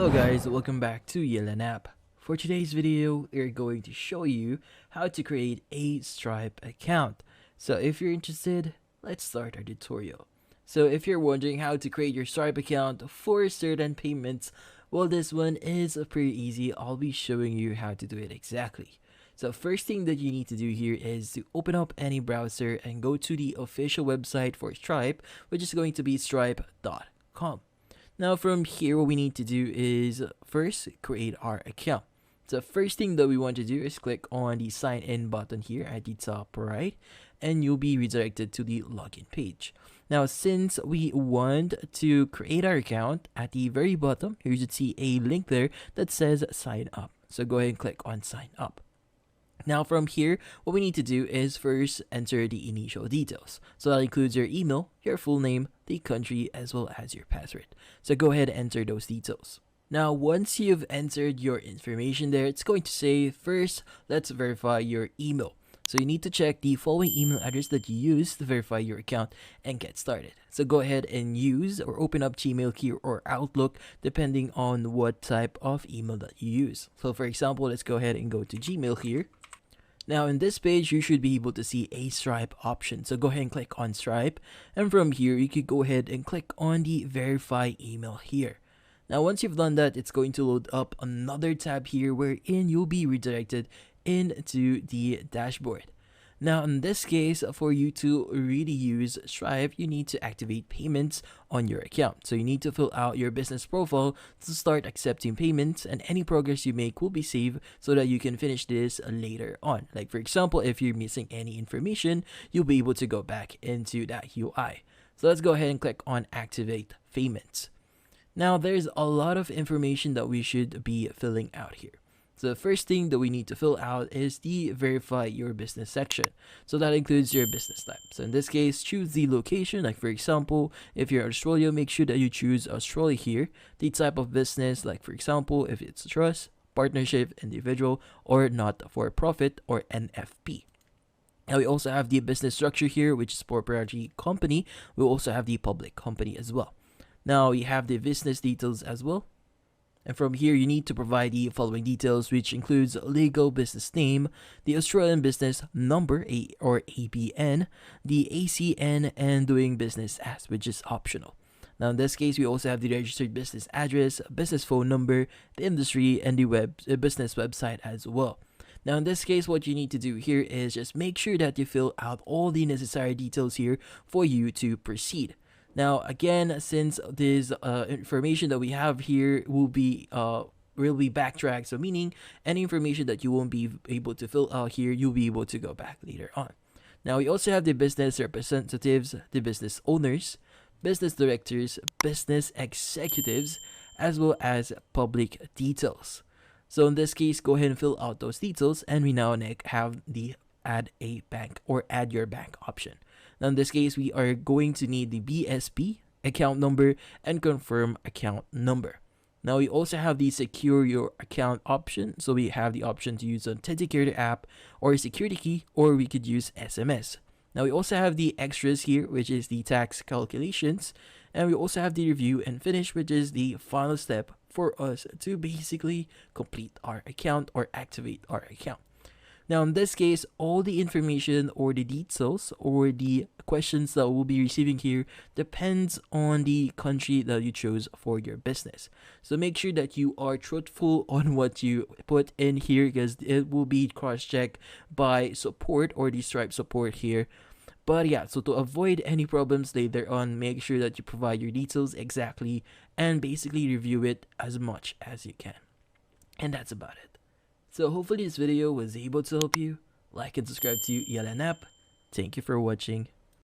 Hello guys, welcome back to Yelan App. For today's video, we're going to show you how to create a Stripe account. So if you're interested, let's start our tutorial. So if you're wondering how to create your Stripe account for certain payments, well, this one is pretty easy. I'll be showing you how to do it exactly. So first thing that you need to do here is to open up any browser and go to the official website for Stripe, which is going to be stripe.com. Now from here, what we need to do is first create our account. The first thing that we want to do is click on the sign in button here at the top right, and you'll be redirected to the login page. Now, since we want to create our account, at the very bottom, you should see a link there that says sign up. So go ahead and click on sign up. Now from here, what we need to do is first enter the initial details. So that includes your email, your full name, the country, as well as your password. So go ahead and enter those details. Now once you've entered your information there, it's going to say first, let's verify your email. So you need to check the following email address that you use to verify your account and get started. So go ahead and use or open up Gmail here or Outlook depending on what type of email that you use. So for example, let's go ahead and go to Gmail here. Now in this page, you should be able to see a Stripe option. So go ahead and click on Stripe. And from here, you could go ahead and click on the verify email here. Now once you've done that, it's going to load up another tab here wherein you'll be redirected into the dashboard. Now in this case, for you to really use Stripe, you need to activate payments on your account. So you need to fill out your business profile to start accepting payments, and any progress you make will be saved so that you can finish this later on. Like for example, if you're missing any information, you'll be able to go back into that UI. So let's go ahead and click on activate payments. Now there's a lot of information that we should be filling out here. So the first thing that we need to fill out is the verify your business section. So that includes your business type. So in this case, choose the location. Like for example, if you're in Australia, make sure that you choose Australia here. The type of business, like for example, if it's trust, partnership, individual, or not for profit, or NFP. Now we also have the business structure here, which is proprietary company. We also have the public company as well. Now we have the business details as well. And from here, you need to provide the following details, which includes legal business name, the Australian business number or ABN, the ACN, and doing business as, which is optional. Now in this case, we also have the registered business address, business phone number, the industry, and the business website as well. Now in this case, what you need to do here is just make sure that you fill out all the necessary details here for you to proceed. Now again, since this information that we have here will be backtracked, so meaning any information that you won't be able to fill out here, you'll be able to go back later on. Now we also have the business representatives, the business owners, business directors, business executives, as well as public details. So in this case, go ahead and fill out those details, and we now have the add a bank or add your bank option. Now in this case, we are going to need the BSP account number and confirm account number. Now we also have the secure your account option. So we have the option to use Authenticator app or security key, or we could use SMS. Now we also have the extras here, which is the tax calculations. And we also have the review and finish, which is the final step for us to basically complete our account or activate our account. Now in this case, all the information or the details or the questions that we'll be receiving here depends on the country that you chose for your business. So make sure that you are truthful on what you put in here, because it will be cross-checked by support or the Stripe support here. But yeah, so to avoid any problems later on, make sure that you provide your details exactly and basically review it as much as you can. And that's about it. So hopefully this video was able to help you. Like and subscribe to Yelan App. Thank you for watching.